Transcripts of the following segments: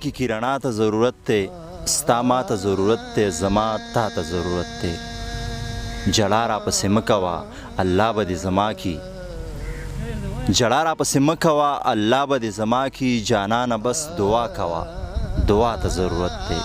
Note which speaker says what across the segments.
Speaker 1: کې رڼا ته ضرورت دی ستا ما ته ضرورت دی زما تا ته ضرورت دی جړا راپسې مه کوه الله به دې زما کي جړا راپسې مه کوه الله به دې زما کي جانانه بس دعا کوه دعا ته ضرورت دی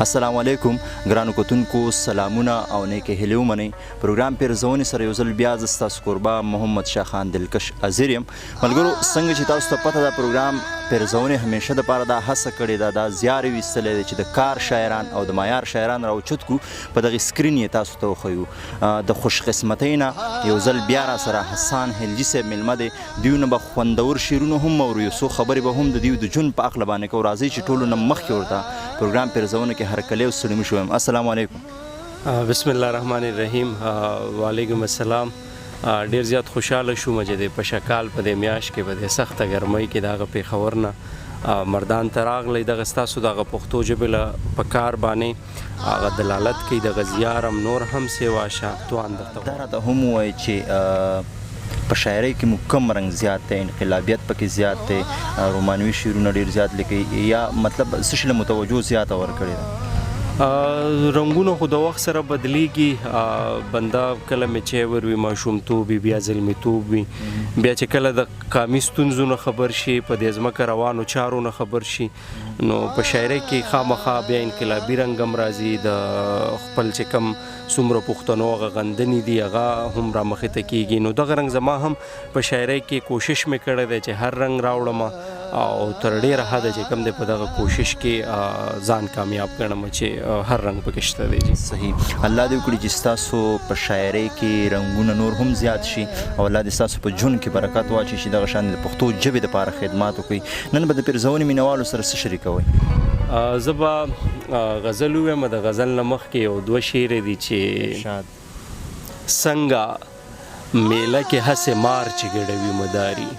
Speaker 1: السلام علیکم ګرانو کتونکو سلامونه او نیکې هیلې ومنئ پروګرام پیرزونې سره یو ځل بیا زه ستاسو کوربه محمد شاه خان دلکش حاضر یم ملګرو څنګه چې تاسو ته پته ده پروګرام پیرزونې همیشه دپاره دا هڅه کړې ده دا زیار یې ویستلی دی چې د کار شاعران او د معیار شاعران راوچت کړو په دغې سکرین یې تاسو ته وښیو د خوشقسمتۍ نه یو ځل بیا راسره حسان هلجي صاحب میلمه دی دوی نه به خوندور شعرونه هم اورو یو څو خبرې به هم د دوی د ژوند په هکله باندې کوو راځئ چې ټولو نه مخکې ورته پروګرام پیرزونه کې هرکلی او ستړي مه شو یم السلام علیکم
Speaker 2: بسم الله الرحمن الرحیم وعلیکم السلام ډیر زیات خوشحاله شوم چې د پشکال په دې میاشت کې په دې سخته ګرمۍ کې دغه پېښور نه مردان ته راغلی دغه ستاسو دغه پښتو ژبې له په کار باندې هغه دلالت کوي دغه زیارم نور هم سیوا شاهتوان درته
Speaker 1: دا راته هم ووایي چې په شاعرۍ کې مو کوم رنګ زیات دی انقلابیت پکې زیات دی رومانوي شعرونه ډېر زیات لیکئ یا مطلب څه شي له متوجه زیاته ورکړې ده
Speaker 2: رنګونه خو د وخت سره بدلیږي بنده کله مې چې وروي ماشومتوب وي بیا زلمیتوب وي بیا چې کله د قامي ستونزو نه خبر شي په دې ځمکه روانو چارو نه خبر شي نو په شاعرۍ کې خامخا بیا انقلابي رنګ هم راځي د خپل چې کم څومره پښتنو هغه غندنې دي هغه هم رامخې ته کېږي نو دغه رنګ زما هم په شاعرۍ کې کوشش مې کړی دی چې هر رنګ راوړم او تر ډېره حده چې کوم دی په دغه کوشش کې ځان کامیاب کړم چې هر رنګ پکې شته دی
Speaker 1: صحیح الله دې وکړي چې ستاسو په شاعرۍ کې رنګونه نور هم زیات شي او الله دې ستاسو په ژوند کې برکت واچوي چې دغه شان د پښتو ژبې دپاره خدمات وکړي نن به د پیرزونې مینوالو سره څه شریکوئ
Speaker 2: زه به غزل ووایم د غزل نه مخکې یو دوه شعرې دي چې څنګه میله کې هسې مار چې ګډوي مداري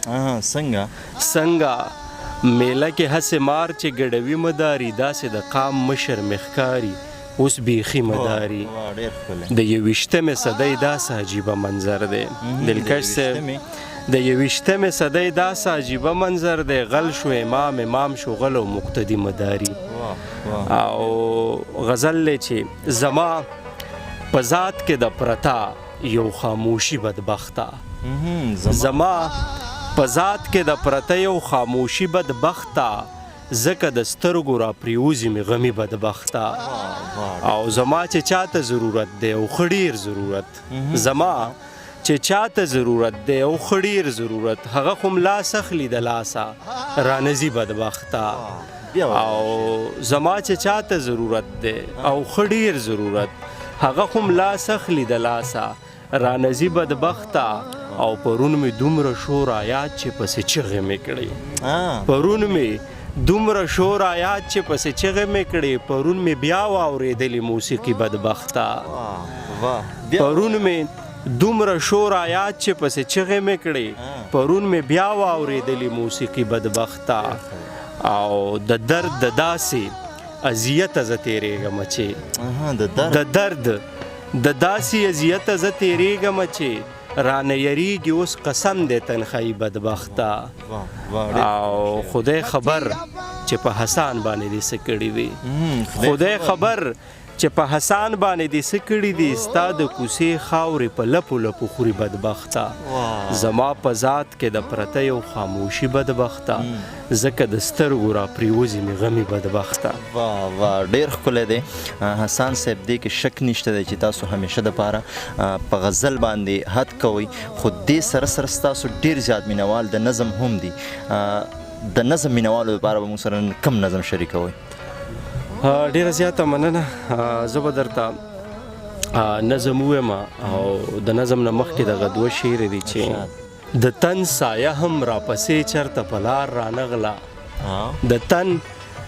Speaker 2: څنګه میله کې هسې مار چې ګډوي مداري داسې د قام مشر مخکاري اوس بیخي مداري د یویشتمې صدۍ داسې عجیبه منظر دی دلکش صاحب د یویشتمې صدۍ داسې عجیبه منظر دی غل شو امام شو غل او مقتدي مداري او غزل دی چې زما په ذات کې د پرتا یو خاموشي بدبخته زما په ذات کې د پرته یو خاموشي بدبخته ځکه د سترګو را پریوزي مې غمي بدبخته او زما چې چاته ضرورت دی او ښه ډېر ضرورت زما چې چاته ضرورت دی او ښه ډېر ضرورت هغه خو لاس اخلي د لاسه رانځي بدبخته او زما چې چاته ضرورت دی او ښه ډېر ضرورت هغه خو لاس اخلي د لاسه رانځي بدبخته او پرون مې دومره شور آیات چې پسې چغې مې کړې پرون مې دومره شور آیات چې پسې چغې مې کړې پرون مې بیا واورېدلې موسیقي بدبخته پرون مې دومره شور آیات چې پسې چغې مې کړې پرون مې بیا واورېدلې موسیقي بدبخته او د درد د داسې اذیته زه تېرېږم چې د درد د داسې اذیته زه تېرېږم چې رانه یریږي اوس قسم دی تنخایي بدبخته او خدای خبر چې په حسان باندې دې څه کړي دي خدای خبر چې په حسان باندې دې څه کړي دي ستا د کوڅې خاورې په لپو لپو خوري بدبخته زما په ذات کې د پرته یو خاموشي بدبخته ځکه د سترګو را پریوزي مې غمي بدبخته
Speaker 1: ډېر ښکلی دی حسان صاحب دې کې شک نشته دی چې تاسو همیشه دپاره په غزل باندې حد کوئ خو دې سره سره ستاسو ډېر زیات مینوال د نظم هم دي د نظم مینوالو دپاره به موږ سره کم نظم شریکوئ
Speaker 2: ډیره زیاته مننه زه به درته نظم ووایم او د نظم نه مخکې دغه دوه شعرې دي چې د تن سایه هم راپسې چرته په لار رانغله د تن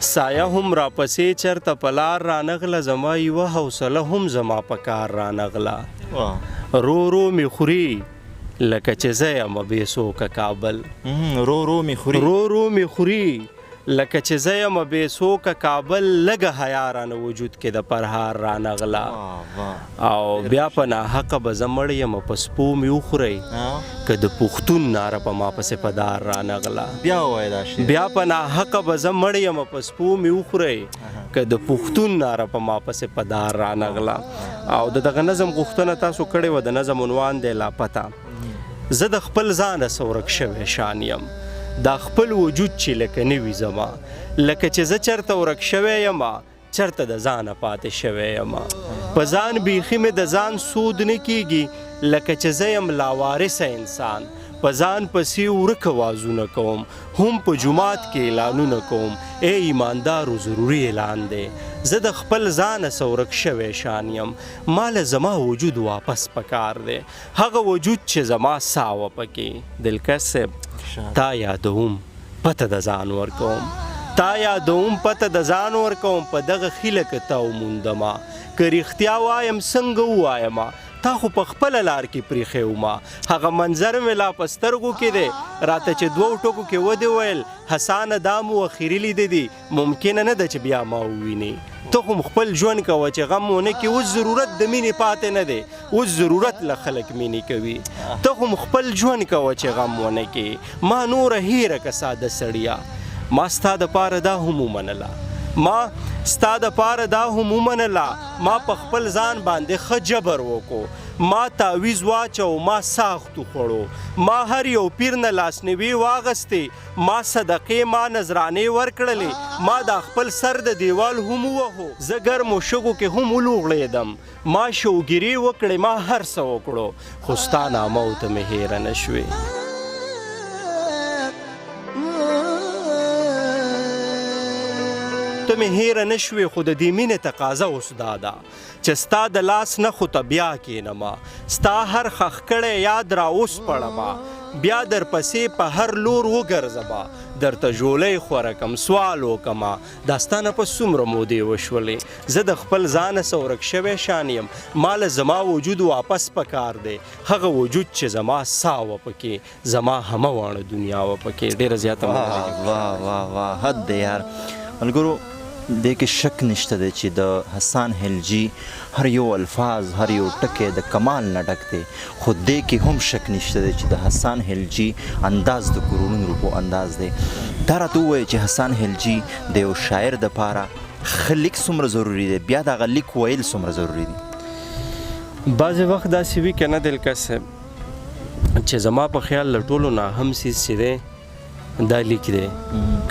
Speaker 2: سایه هم راپسې چرته په لار رانغله زما یوه حوصله هم زما په کار رانغله رو رو مې خوري لکه چې زه یم بې څوکه کابل رو رو مې خوري لکه چې زه یم بې څوکه کابل لږه حیا رانه وجود کې د پرهار رانغله او بیا په ناحقه به زه مړ یم په سپو مې وخورئ که د پښتون ناره په ما پسې په دار رانغله بیا په ناحقه به زه مړ یم په سپو مې وخورئ که د پښتون ناره په ما پسې په دار رانغله. او د دغه نظم غوښتنه تاسو کړې وه، د نظم عنوان دی لاپته. زه د خپل ځانه څه ورک شوی شان یم، دا خپل وجود چې لکه نه وي زما، لکه چې زه چرته ورک شوی یمه چرته د ځانه پاتې شوی یمه. په ځان بیخي مې د ځان سود نه کیږي، لکه چې زه یم لاوارثه انسان. په ځان پسې ورک وازونه کوم، هم په جومات کې اعلانونه کوم. ای ایماندارو ضروري اعلان دی، زه د خپل ځانه څه ورک شوی شان یم. ماله زما وجود واپس پکار دی، هغه وجود چې زما ساه وه پکې. دلکش صاحب تا یادوم پته د ځان ورکوم، تا یادوم پته د ځان ورکوم. په دغه خیله که تا وموندمه، که رښتیا وایم څنګه ووایمه، تا خو په خپله لار کې پریښی ومه. هغه منظر مې لا په سترګو کې دی، راته چې دوو ټکو کې ودې ویل حسانه دا مو اخري لیده دي، ممکنه نه ده چې بیا ما وویني. ته خو خپل ژوند کوه چې غم ونه کې. اوس ضرورت د مینې پاتې نه دی، اوس ضرورت له خلک مینې کوي. ته خو خپل ژوند کوه چې غم ونه کې. ما نوره هیره که ساده سړیا، ما ستا دپاره دا هم ومنله، ما ستا دپاره دا هم ومنله. ما په خپل ځان باندې ښه جبر وکړو، ما تعویز واچو، ما ساختو خوړو، ما هر یو پیر نه لاسنیوي واغستې، ما صدقې ما نذرانې ورکړلې، ما دا خپل سر د دیوال هم ووهو. زه ګرمو شګو کې هم ولوغړېدم، ما شوګیري وکړې، ما هر څه وکړو، خو ستا نامه ته مې هیره نه شوې. ته مې هیره نه شوې، خو د دې مینې تقاضا اوس دا ده چې ستا د لاس نه خو ته بیا کښېنمه، ستا هر ښخ کړی یاد را اوس پړمه، بیا در پسې په هر لور وګرځمه، درته ژولۍ خوره کم سوال وکمه. دا ستا نه په څومره مودې وشولې، زه د خپل ځانه څه ورک شوی شان یم. ماله زما وجود واپس پکار دی، هغه وجود چې زما ساه وه پکې، زما همه واڼه دنیا وه پکې. ډېره زیاته
Speaker 1: واه واه واه حد دی یار. ملګرو دې کې شک نشته دی چې د حسان خلجي هر یو الفاظ، هر یو ټکی د کمال نه ډک دی، خو دې کې هم شک نشته دی چې د حسان خلجي انداز د کروڑونو روپو انداز دی. دا راته ووایه چې حسان خلجي د یو شاعر دپاره ښه لیک څومره ضروري دی، بیا د هغه لیک ویل څومره ضروري دي؟
Speaker 2: بعضې وخت داسې وي که نه دلکش صاحب چې زما په خیال له ټولو ناهم څیز چې دی دا لیک دی.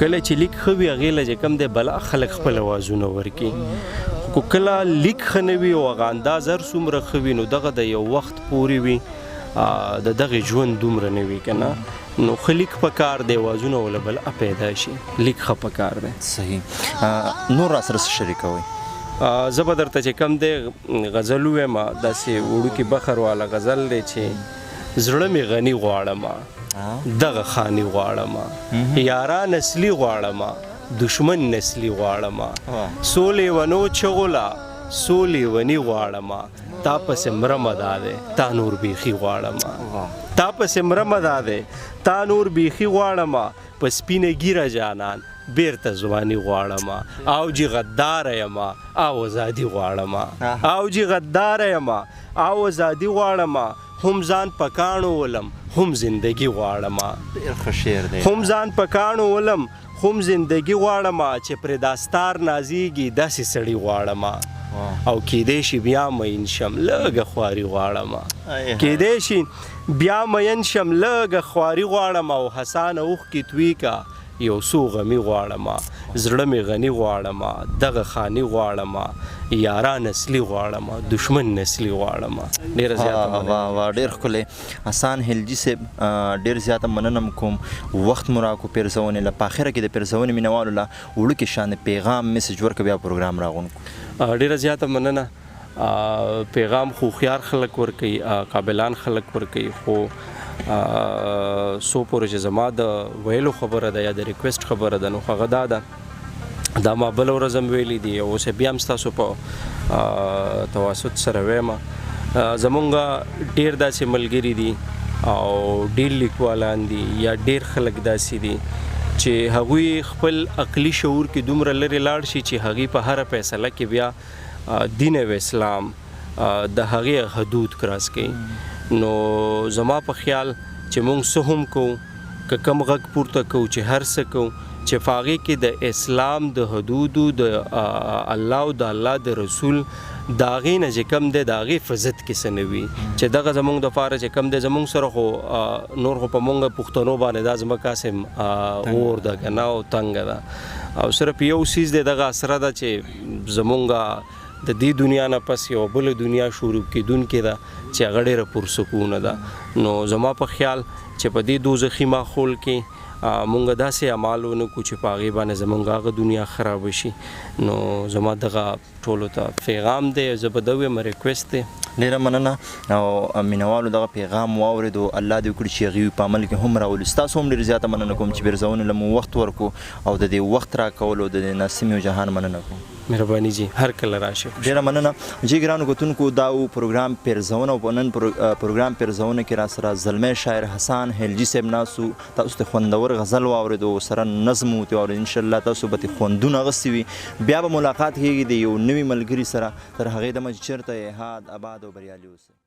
Speaker 2: کله چې لیک ښه وي هغې له چې کوم دی بلا خلک خپل اوازونه ورکړي، خو کله لیک ښه نه وي او هغه انداز هر څومره ښه وي نو دغه د یو وخت پورې وي، د دغې ژوند دومره نه وي که نه. نو ښه لیک پکار دی، اوازونه وله بلا پیدا شي، لیک ښه پکار دی.
Speaker 1: صحیح. نور را سره څه شریکوئ؟
Speaker 2: زه به درته چې کوم دی غزل ووایم، داسې وړوکي بخر والا غزل دی چې زړه مې غني غواړمه، دغه خاني غواړمه، یاران اصلي غواړمه، دشمن نسلي غواړمه، سولې ونو چغوله سولې ونی غواړمه، تا پسې مرمه دا دی تا نور بیخي غواړمه، تا پسې مرمه دا دی تا نور بیخي غواړمه، په سپینه ګیره جانان بیرته ځواني غواړمه، او جی غداره یمه او ازادي غواړمه، او جی غداره یمه او ازادي غواړمه، هم ځان په کاڼو ولم هم زندگی غواړمه.
Speaker 1: ډېر ښه شعر دی.
Speaker 2: هم ځان په کاڼو ولم هم زندگی غواړمه، چې پرې داستار نازیږي داسې سړي غواړمه، او کیدای شي بیا مین شم لږه خواري غواړمه، کیدای شي بیا مین شم لږه خواري غواړمه، او حسانه اوښکې توی کا یو څو غمی غواړمه، زړه مې غني غواړمه، دغه خاني غواړمه، یاران اصلي غواړمه، دشمن نسلي غواړمه. ډېره زیاته
Speaker 1: واه ډېر ښکلی. حسان خلجي صاحب ډېر زیاته مننه کوم، وخت مو راکړو پیرزونې له. په اخره کې د پیرزونې مینوالو له وړوکې شان پیغام میسج ورکړه، بیا پروګرام راغون کړو.
Speaker 2: ډېره زیاته مننه. پیغام خو هوښیار خلک ورکوي، قابلان خلک ورکوي، خو سو پورې چې زما د ویلو خبره ده یا د ریکویسټ خبره ده نو هغه دا ده، دا ما بله ورځ هم ویلي دي، اوس بیا هم ستاسو په تواسط سره ویمه. زمونږ ډېر داسې ملګري دي او ډېر لیکوالان دي یا ډېر خلک داسې دي چې هغوی خپل عقلي شعور کې دومره لرې لاړ شي چې هغوی په هره فیصله کې بیا دین او اسلام د هغې حدود کراس کوي. نو زما په خیال چې مونږ څه هم کوو، که کم غږ پورته کوو، چې هر څه کوو، چې په هغې کې د اسلام د حدودو د الله او د الله د رسول د هغې نه چې کم دی د هغې فضت کې څه نه وي، چې دغه زمونږ دپاره چې کم دی زمونږ سره خو نور خو په مونږ پښتنو باندې دا زمکه هسې اور ده که نه او تنګه ده، او صرف یو څیز دی دغه اسره ده چې زمونږ د دې دنیا نه پس یوه بله دنیا شروع کېدونکې ده چې هغه ډېره پرسکونه ده. نو زما په خیال چې په دې دوزخي ماحول کې مونږ داسې اعمال ونه کړو چې په هغې باندې زمونږ هغه دنیا خرابه شي. نو زما دغه ټولو ته پیغام دی، زه به دا ویم ریکویسټ دی.
Speaker 1: ډېره مننه او مینوالو دغه پیغام واورېدو، الله دې وکړي چې هغوی په عمل کې هم راولي. ستاسو هم ډېره زیاته مننه کوم چې بیرزونې له مو وخت ورکړو او د دې وخت راکولو د دې ناسمې او جهان مننه کوم.
Speaker 2: مهرباني جی، هر کله راشي.
Speaker 1: ډېره مننه جی ګرانو کتونکو. دا و پروګرام پیرزونه، او په نن پروګرام پیرزونه کې را سره زلمی شاعر حسن هلجي صاحب ناسو. تاسو ته خوندور غزل واورېدو، سره نظم مو ورته واورېدو، انشاءالله تاسو به خوندونه اخیستي وي. بیا به ملاقات کېږي د یو نوي ملګري سره. تر هغې دمه چې چېرته یې ښاد، اباد او بریالي اوسئ.